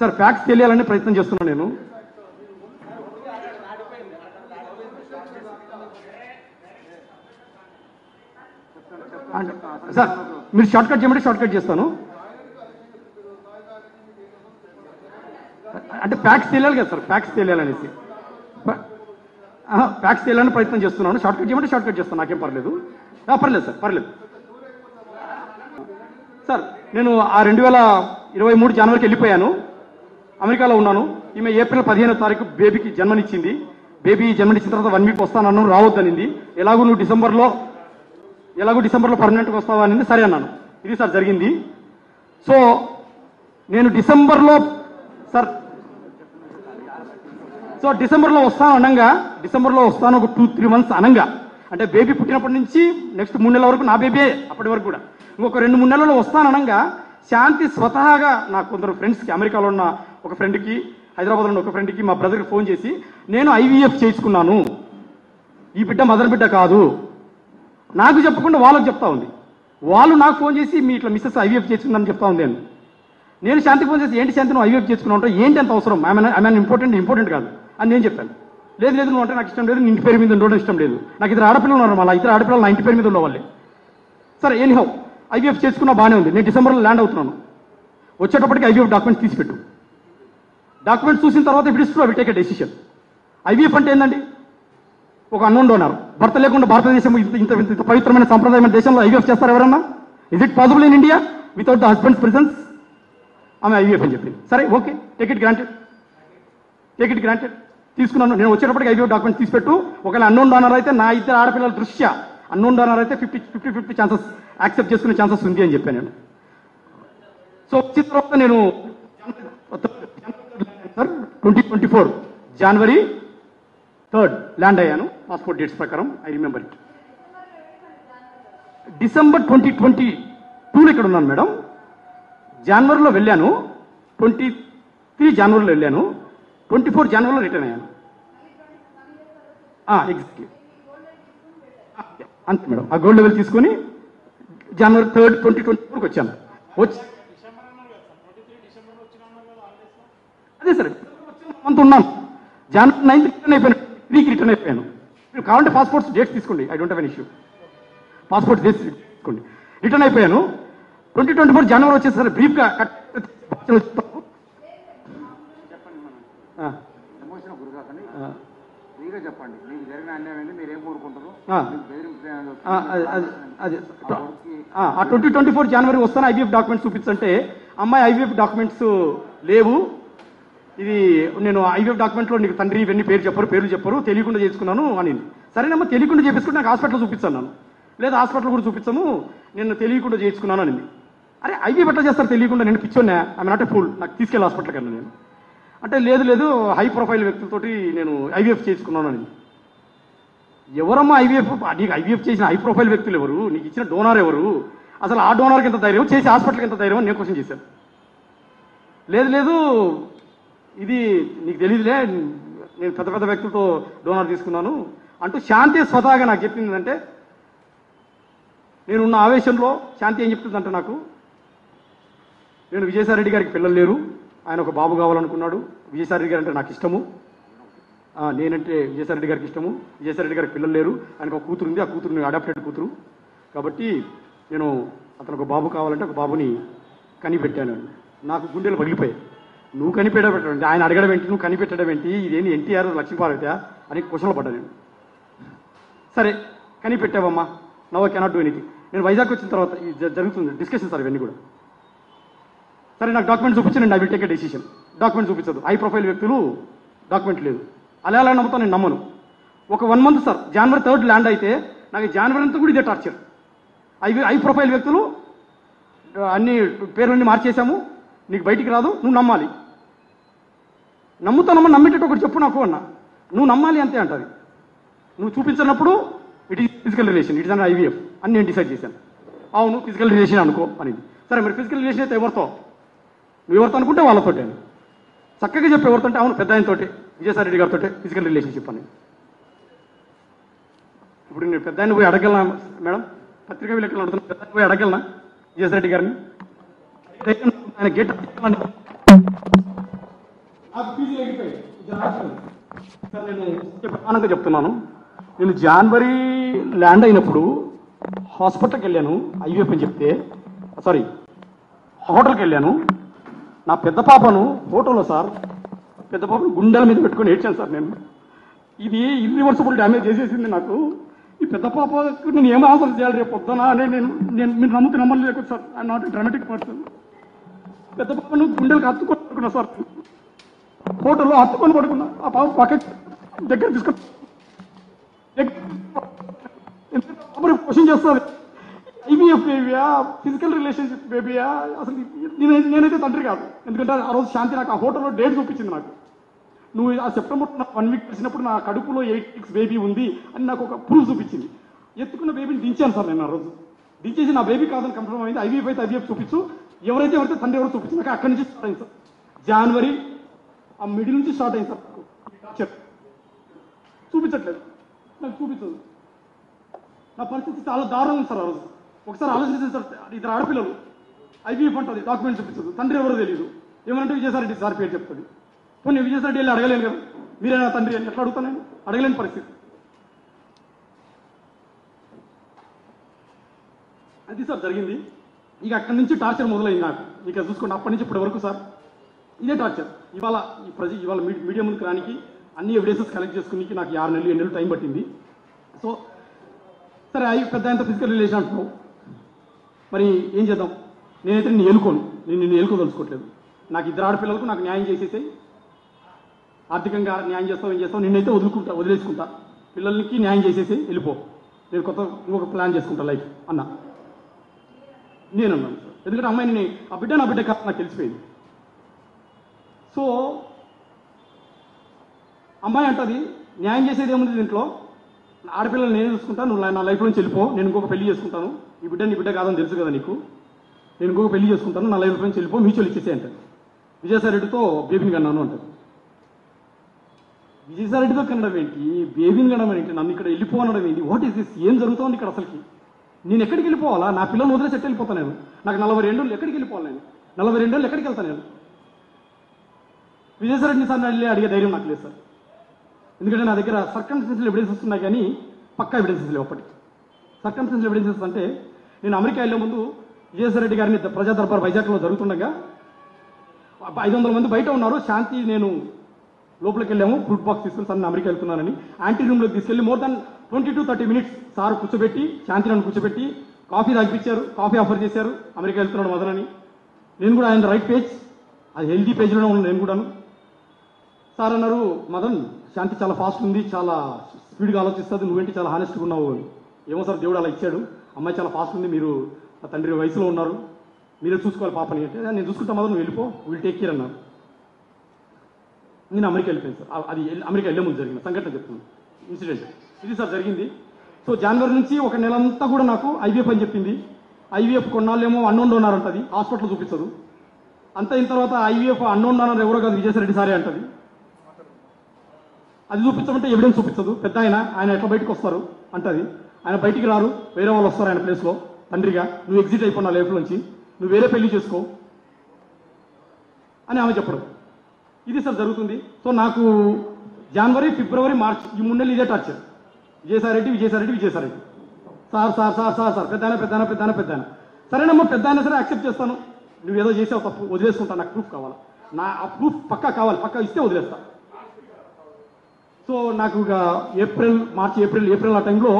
Sir facts తెలియాలని ప్రయత్నం చేస్తున్నాను నేను. సార్ మీరు షార్ట్ కట్ చేయమంటే షార్ట్ కట్ చేస్తాను. అంటే ఫ్యాక్ట్స్ తెలియాలి కదా సార్, ఫ్యాక్ట్స్ తెలియాలనేసి ఫ్యాక్ట్స్ తెలియాలని ప్రయత్నం చేస్తున్నాను. షార్ట్ కట్ చేయమంటే షార్ట్ కట్ చేస్తాను, నాకేం పర్లేదు. పర్లేదు సార్, పర్లేదు సార్. నేను ఆ 2023 జనవరికి వెళ్ళిపోయాను, అమెరికాలో ఉన్నాను. ఈమె ఏప్రిల్ 15వ తారీఖు బేబీకి జన్మనిచ్చింది. బేబీ జన్మనిచ్చిన తర్వాత 1 వీక్ వస్తానన్నాను, రావద్దనింది. ఎలాగూ నువ్వు డిసెంబర్లో పర్మనెంట్గా వస్తావా అనింది. సరే అన్నాను. ఇది సార్ జరిగింది. సో నేను డిసెంబర్లో వస్తాను ఒక 2-3 మంత్స్ అనంగా, అంటే బేబీ పుట్టినప్పటి నుంచి నెక్స్ట్ 3 నెలల వరకు నా బేబీ, అప్పటి వరకు కూడా ఇంకొక 2-3 నెలల్లో వస్తాననంగా శాంతి స్వతహాగా నాకు కొందరు ఫ్రెండ్స్కి, అమెరికాలో ఉన్న ఒక ఫ్రెండ్కి, హైదరాబాద్లో ఉన్న ఒక ఫ్రెండ్కి, మా బ్రదర్కి ఫోన్ చేసి నేను ఐవీఎఫ్ చేసుకున్నాను, ఈ బిడ్డ మదర్ బిడ్డ కాదు, నాకు చెప్పకుండా వాళ్ళకి చెప్తా ఉంది. వాళ్ళు నాకు ఫోన్ చేసి మీ ఇట్లా మిస్సెస్ ఐవీఎఫ్ చేసుకుందని చెప్తా ఉంది. నేను శాంతికి ఫోన్ చేసి ఏంటి శాంతి నువ్వు ఐవీఎఫ్ చేసుకున్నావు అంటే ఏంటి అంత అవసరం, ఐ ఇంపార్టెంట్ కాదు అని నేను చెప్పాను. లేదు నువ్వు అంటే నాకు ఇష్టం లేదు, నీ ఇంటి పేరు మీద ఉండడం ఇష్టం లేదు, నాకు ఇద్దరు ఆడపిల్లలు ఉన్నారు, మళ్ళీ ఇద్దరు ఆడపిల్లలు నా ఇంటి పేరు మీద ఉండవాళ్ళే. సరే ఎనీహౌ ఐవీఎఫ్ చేసుకున్నా బాగానే ఉంది. నేను డిసెంబర్లో ల్యాండ్ అవుతున్నాను. వచ్చేటప్పటికి ఐవీఎఫ్ డాక్యుమెంట్స్ తీసిపెట్టు. డాక్యుమెంట్స్ చూసిన తర్వాత will take a decision. IVF అంటే ఏంటండి? ఒక అన్నోన్ డోనర్, భర్త లేకుండా భారతదేశం ఇంత పవిత్రమైన సంప్రదాయమైన దేశంలో ఐవీఎఫ్ చేస్తారు ఎవరన్నా? Is it possible in India without the husbands presence? ఆమె ఐవీఎఫ్ అని చెప్పింది. సరే ఓకే, టేక్ ఇట్ గ్రాంటెడ్ తీసుకున్నాను. నేను వచ్చేటప్పటికి ఐవీఎఫ్ డాక్యుమెంట్స్ తీసిపెట్టు. ఒకవేళ అన్నోన్ డోనర్ అయితే నా ఇద్దరు ఆడపిల్లల దృష్ట్యా అన్నోన్ డోనర్ అయితే 50-50 ఛాన్సెస్ యాక్సెప్ట్ చేసుకునే ఛాన్సెస్ ఉంది అని చెప్పాను నేను. సో వచ్చిన తర్వాత నేను 2024 జనవరి 3rd ల్యాండ్ అయ్యాను, పాస్పోర్ట్ డేట్స్ ప్రకారం. I remember it. డిసెంబర్ 2022 ఇక్కడ ఉన్నాను మేడం. జనవరిలో వెళ్ళాను, 23 జనవరిలో వెళ్ళాను, 24 జనవరిలో రిటర్న్ అయ్యాను. ఎగ్జాక్ట్లీ అంతే మేడం. ఆ గోల్డ్ లెవెల్ తీసుకొని జనవరి 3rd 2024కి వచ్చాను. అదే సార్ మంత్ ఉన్నాను. జనవరి 9th రిటర్న్ అయిపోయాను, 3కి రిటర్న్ అయిపోయాను. మీరు కావాలంటే పాస్పోర్ట్స్ డేట్స్ తీసుకోండి, I don't have an issue. Passport dates తీసుకోండి. రిటర్న్ అయిపోయాను. 2024 జనవరి వచ్చేసరి బ్రీఫ్గా చెప్పండి. మీకు జరిగిన అన్యాయం మీరు ఏం కోరుకుంటారు? 2024 జనవరి వస్తాను ఐవీఎఫ్ డాక్యుమెంట్స్ చూపించంటే అమ్మాయి ఐవీఎఫ్ డాక్యుమెంట్స్ లేవు, ఇది నేను ఐవీఎఫ్ డాక్యుమెంట్లో నీకు తండ్రి ఇవన్నీ పేర్లు చెప్పరు తెలియకుండా చేసుకున్నాను అని. సరేనమ్మా, తెలియకుండా చేపించుకుంటే నాకు హాస్పిటల్ చూపించాను. లేదా హాస్పిటల్ కూడా చూపించాము, నేను తెలియకుండా చేసుకున్నాను అని. అరే ఐవీఎఫ్ ఎట్లా చేస్తారు తెలియకుండా? నేను పిచ్చోన్నా, ఐఎమ్ నాట్ ఎ ఫూల్, నాకు తీసుకెళ్ళి హాస్పిటల్ కన్నా నేను అంటే లేదు హై ప్రొఫైల్ వ్యక్తులతోటి నేను ఐవీఎఫ్ చేసుకున్నాను అని. ఎవరమ్మా ఐవీఎఫ్? నీకు ఐవీఎఫ్ చేసిన హై ప్రొఫైల్ వ్యక్తులు ఎవరు? నీకు ఇచ్చిన డోనర్ ఎవరు? అసలు ఆ డోనర్కి ఎంత ధైర్యం, చేసి హాస్పిటల్కి ఎంత ధైర్యం అని నేను క్వశ్చన్ చేశాను. లేదు ఇది నీకు తెలియదులే, నేను పెద్ద వ్యక్తులతో డోనర్ తీసుకున్నాను అంటూ శాంతి స్వతహాగా నాకు చెప్పింది. అంటే నేనున్న ఆవేశంలో శాంతి ఏం చెప్తుందంటే, నాకు నేను విజయసాయిరెడ్డి గారికి పిల్లలు లేరు, ఆయన ఒక బాబు కావాలనుకున్నాడు. విజయసాయిరెడ్డి గారు అంటే నాకు ఇష్టము, నేనంటే విజయసాయిరెడ్డి గారికి ఇష్టము. విజయసాయిరెడ్డి గారికి పిల్లలు లేరు, ఆయనకు ఒక కూతురు ఉంది, ఆ కూతురుని అడాప్టెడ్ కూతురు కాబట్టి నేను అతను ఒక బాబు కావాలంటే ఒక బాబుని కనిపెట్టాను. నాకు గుండెలు పగిలిపోయాయి. నువ్వు కనిపెట్టడం, ఆయన అడగడం ఏంటి, నువ్వు కనిపెట్టడం ఏంటి, ఇదేంటి ఎన్టీఆర్ లక్ష్మీపార్వతి అని క్వశ్చన్లు పడ్డా నేను. సరే కనిపెట్టావమ్మా, now I cannot do anything. నేను వైజాగ్ వచ్చిన తర్వాత జరుగుతుంది డిస్కషన్ సార్ ఇవన్నీ కూడా. సరే నాకు డాక్యుమెంట్ చూపించండి, I will take a decision. Document చూపించదు, హై ప్రొఫైల్ వ్యక్తులు, డాక్యుమెంట్ లేదు. అలా నమ్ముతాను, నేను నమ్మను. ఒక 1 month సార్, జనవరి 3rd ల్యాండ్ అయితే నాకు జనవరి అంతా కూడా ఇదే టార్చర్. హై ప్రొఫైల్ వ్యక్తులు అన్ని పేర్లన్నీ మార్చేశాము, నీకు బయటికి రాదు, నువ్వు నమ్మాలి. నమ్ముతానమ్మా, నమ్మేటట్టు ఒకటి చెప్పు నాకు అన్నా. నువ్వు నమ్మాలి అంతే అంటది. నువ్వు చూపించినప్పుడు it is physical relation, it is an IVF అని నేను డిసైడ్ చేశాను. అవును ఫిజికల్ రిలేషన్ అనుకో అనేది. సరే మరి ఫిజికల్ రిలేషన్ అయితే ఎవరితో? నువ్వు ఎవరితో అనుకుంటే వాళ్ళతోటే చక్కగా చెప్పి. ఎవరితో అంటే అవును పెద్ద ఆయనతోటి, విజయసాయిరెడ్డి గారితో ఫిజికల్ రిలేషన్షిప్ అని. ఇప్పుడు నేను పెద్ద ఆయన పోయి అడగలనా మేడం? పత్రికా విలేకరులు అడుగుతున్నా, పెద్ద ఆయన పోయి అడగలనా విజయసాయిరెడ్డి గారిని? ఆయన గేట్ నాకు ఫీజులు ఎగిరిపోయాయి. సార్ నేను ప్రధానంగా చెప్తున్నాను, నేను జనవరి ల్యాండ్ అయినప్పుడు హాస్పిటల్కి వెళ్ళాను, ఐవీఎఫ్ అని చెప్తే సారీ హోటల్కి వెళ్ళాను. నా పెద్ద పాపను ఫోటోలో సార్ పెద్ద పాపను గుండెల మీద పెట్టుకొని ఏడ్చాను సార్. నేను ఇది ఇర్రివర్సిబుల్ డ్యామేజ్ చేసేసింది నాకు. ఈ పెద్ద పాపకు నేను ఏం ఆన్సర్ చేయాలి రేపు పొద్దున అని నేను మీరు నమ్మలేదు sir. I not dramatic person. పెద్ద పాపను గుండెలకు హత్తుకొని పడుకున్నా సార్. ఫోటోలో హత్తుకొని పడుకున్నా. ఆ పాప పక్క దగ్గర తీసుకొని క్వశ్చన్ చేస్తారు, ఐవీఎఫ్ బేబీయా ఫిజికల్ రిలేషన్షిప్ బేబీయా? అసలు నేనైతే తండ్రి కాదు. ఎందుకంటే ఆ రోజు శాంతి నాకు ఆ హోటల్లో డేట్ చూపించింది. నాకు నువ్వు ఆ సెప్టెంబర్ 1 వీక్ వచ్చినప్పుడు నా కడుపులో 8 weeks బేబీ ఉంది అని నాకు ఒక ప్రూఫ్ చూపించింది. ఎత్తుకున్న బేబీని దించాను సార్ నేను. ఆ రోజు దించేసి నా బేబీ కాదని కన్ఫర్మ్ అయింది. ఐవీఎఫ్ అయితే ఐవీఎఫ్ చూపించు, ఎవరైతే తండ్రి ఎవరు చూపించు. నాకు అక్కడి నుంచి స్టార్ట్ అయింది సార్. జనవరి ఆ మిడిల్ నుంచి స్టార్ట్ అయింది సార్. నాకు చూపించట్లేదు, నాకు చూపించదు. నా పరిస్థితి చాలా దారుణం సార్. ఆ రోజు ఒకసారి ఆలోచించింది సార్. ఇద్దరు ఆడపిల్లలు, ఐవీఎఫ్ అంటుంది, డాక్యుమెంట్ చూపించదు, తండ్రి ఎవరో తెలియదు. ఏమంటే విజయసాయిరెడ్డి సార్ పేరు చెప్తుంది. పోనీ విజయసాయిరెడ్డి వెళ్ళి అడగలేను కదా, మీరైనా తండ్రి అని ఎట్లా అడుగుతాను నేను? అడగలేని పరిస్థితి. అది సార్ జరిగింది. ఇక అక్కడి నుంచి టార్చర్ మొదలైంది నాకు. ఇక చూసుకోండి, అప్పటి నుంచి ఇప్పటి వరకు సార్ ఇదే టార్చర్. ఇవాళ మీడియా ముందుకు రానికి అన్ని ఎవిడెన్సెస్ కలెక్ట్ చేసుకుని నాకు 6 నెలలు 7 నెలలు టైం పట్టింది. సో సరే పెద్ద ఎంత ఫిజికల్ రిలేషన్ అంటున్నావు, మరి ఏం చేద్దాం? నేనైతే నిన్ను ఏలుకోదలుచుకోవట్లేదు. నాకు ఇద్దరు ఆడపిల్లలకు నాకు న్యాయం చేసేసాయి. ఆర్థికంగా న్యాయం చేస్తావు, ఏం చేస్తావు, నిన్నైతే వదిలేసుకుంటా. పిల్లలకి న్యాయం చేసేసి వెళ్ళిపో, నేను ఇంకొక ప్లాన్ చేసుకుంటా లైఫ్ అన్నా. నేనన్నాను సార్. ఎందుకంటే అమ్మాయిని నా బిడ్డ కాదు నాకు తెలిసిపోయింది. సో అమ్మాయి అంటది, న్యాయం చేసేది ఏముంది దీంట్లో, ఆడపిల్లలు నేను చూసుకుంటాను, నువ్వు నా లైఫ్ నుంచి వెళ్ళిపో, నేను ఇంకొక పెళ్లి చేసుకుంటాను, నీ బిడ్డ కాదని తెలుసు కదా నీకు, నేను ఇంకొక పెళ్లి చేసుకుంటాను, నా లైఫ్ నుంచి వెళ్ళిపో, మ్యూచువల్ ఇచ్చేసే అంటారు. విజయసాయిరెడ్డితో బేబీని కన్నాను అంటారు. విజయసాయిరెడ్డితో కనడం ఏంటి, బేబీని కనడం ఏంటి, నన్ను ఇక్కడ వెళ్ళిపోనడం ఏంటి? What is this? ఏం జరుగుతోంది ఇక్కడ అసలుకి? నేను ఎక్కడికి వెళ్ళిపోవాలా? నా పిల్లలు వదిలేసి ఎట్టు వెళ్ళిపోతాను నేను? నాకు 42 ఏళ్ళు, ఎక్కడికి వెళ్ళిపోవాలి నేను? 42 ఏళ్ళు ఎక్కడికి వెళ్తాను నేను? విజయసాయిరెడ్డిని సార్ వెళ్ళి అడిగే ధైర్యం నాకు లేదు సార్. ఎందుకంటే నా దగ్గర సర్కమ్స్టెన్షియల్ ఎవిడెన్సెస్ ఉన్నాయి, కానీ పక్కా ఎవిడెన్సెస్ లేవు. అప్పటికి సర్కమ్స్టెన్షియల్ ఎవిడెన్సెస్ అంటే, నేను అమెరికా వెళ్లే ముందు విజయసాయిరెడ్డి గారిని ప్రజా దర్బార్ వైజాగ్లో జరుగుతుండగా 500 మంది బయట ఉన్నారు. శాంతి నేను లోపలికి వెళ్ళాము, ఫుడ్ బాక్స్ తీసుకుని సార్ నేను అమెరికా వెళ్తున్నానని యాంటీ రూమ్లోకి తీసుకెళ్లి more than 20 to 30 minutes sir కూర్చోబెట్టి, శాంతి నన్ను కూర్చోబెట్టి కాఫీ తాగిపించారు, కాఫీ ఆఫర్ చేశారు. అమెరికా వెళ్తున్నాడు మదన్ అని. నేను కూడా ఆయన రైట్ పేజ్, అది హెల్దీ పేజ్లోనే ఉన్నాను నేను కూడాను. సార్ అన్నారు, మదన్ శాంతి చాలా ఫాస్ట్ ఉంది, చాలా స్పీడ్గా ఆలోచిస్తుంది, నువ్వేంటి చాలా హానెస్ట్గా ఉన్నావు అని. ఏమో సార్ దేవుడు అలా ఇచ్చాడు, అమ్మాయి చాలా ఫాస్ట్ ఉంది, మీరు ఆ తండ్రి వయసులో ఉన్నారు, మీరే చూసుకోవాలి పాపని అంటే, నేను చూసుకుంటా మదన్, నువ్వు వెళ్ళిపో, విల్ టేక్ కేర్ అన్నారు. నేను అమెరికా వెళ్ళిపోయాను సార్. అది అమెరికా వెళ్ళే ముందు జరిగిన సంఘటన చెప్తున్నాను, ఇన్సిడెంట్ ఇది సార్ జరిగింది. సో జనవరి నుంచి ఒక నెలంతా కూడా నాకు ఐవీఎఫ్ అని చెప్పింది. ఐవీఎఫ్ కొన్నాళ్ళేమో అన్నోన్ డోనర్ అంటది, హాస్పిటల్ చూపిస్తుంది. అంత అయిన తర్వాత ఐవీఎఫ్ అన్నోన్ డోనర్ ఎవరో కాదు, విజయసాయిరెడ్డి సారే అంటది. అది చూపించమంటే ఎవిడెన్స్ చూపించదు. పెద్ద ఆయన ఎట్లా బయటకు వస్తారు అంటది. ఆయన బయటికి రారు, వేరే వాళ్ళు వస్తారు ఆయన ప్లేస్లో తండ్రిగా. నువ్వు ఎగ్జిట్ అయిపోయినా లైఫ్ నుంచి, నువ్వు వేరే పెళ్లి చేసుకో అని ఆమె చెప్పడం. ఇది సార్ జరుగుతుంది. సో నాకు జనవరి, ఫిబ్రవరి, మార్చ్ ఈ 3 నెలలు ఇదే టార్చర్. విజయసాయిరెడ్డి సార్ పెద్ద సరేనమ్మా, పెద్ద అయినా సరే యాక్సెప్ట్ చేస్తాను, నువ్వేదో చేసావు తప్పు, వదిలేసుకుంటాను, నాకు ప్రూఫ్ కావాలి, ఆ ప్రూఫ్ పక్కా కావాలి, పక్కా ఇస్తే వదిలేస్తా. సో నాకు ఇక ఏప్రిల్ ఆ టైంలో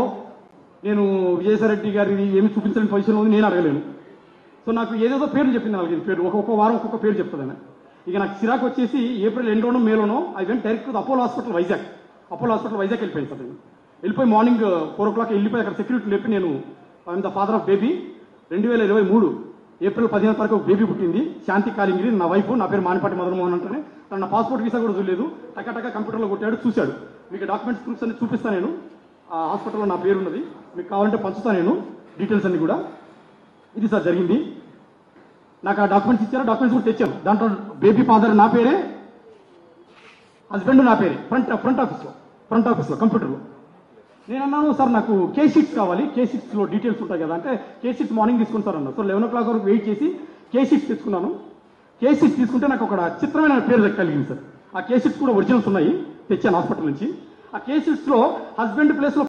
నేను విజయసాయిరెడ్డి గారిని ఏమి చూపించలేని పొజిషన్లో ఉంది, నేను అడగలేను. సో నాకు ఏదేదో పేర్లు చెప్పింది, 4-5 పేర్లు, ఒక్కొక్క వారం ఒక్కొక్క పేరు చెప్తుంది ఆమె. ఇక నాకు చిరాకు వచ్చేసి ఏప్రిల్ ఎండ్లోనో మేలోనో I went direct to Apollo hospital Vizag వెళ్ళిపోయింది సార్. నేను వెళ్ళిపోయి మార్నింగ్ 4 o'clock వెళ్ళిపోయి అక్కడ సెక్యూరిటీ లేపి, నేను I'm the father of baby, 2023 April 15 తారీఖు ఒక బేబీ పుట్టింది, శాంతి కాలింగిరి, నా వైఫ్, నా పేరు మానిపాటి మదన్మోహన్ అంటేనే. తన నా పాస్పోర్ట్ వీసా కూడా చూడలేదు, టకా కంప్యూటర్లో కొట్టాడు, చూశాడు. మీకు డాక్యుమెంట్స్ ప్రూఫ్స్ అన్ని చూపిస్తాను నేను, ఆ హాస్పిటల్లో నా పేరు ఉన్నది, మీకు కావాలంటే పంచుతాను నేను డీటెయిల్స్ అన్ని కూడా. ఇది సార్ జరిగింది. నాకు ఆ డాక్యుమెంట్స్ ఇచ్చారు, డాక్యుమెంట్స్ కూడా తెచ్చాను. దాంట్లో బేబీ ఫాదర్ నా పేరే, హస్బెండ్ నా పేరే, ఫ్రంట్ ఆఫీస్లో కంప్యూటర్లో. నేను అన్నాను, సార్ నాకు కేషీట్స్ కావాలి, కేషీట్స్లో డీటెయిల్స్ ఉంటాయి కదా అంటే, కేషీట్స్ మార్నింగ్ తీసుకుని సార్ అన్నారు. సో 11 o'clock వరకు వెయిట్ చేసి కేషీట్స్ తెచ్చుకున్నాను. కేషీట్స్ తీసుకుంటే నాకు ఒక చిత్రమైన పేరు కలిగింది సార్. ఆ కేసెట్స్ కూడా ఒరిజినల్స్ ఉన్నాయి, తెచ్చాను హాస్పిటల్ నుంచి. ఆ కేసెట్స్ లో హస్బెండ్ ప్లేస్ లో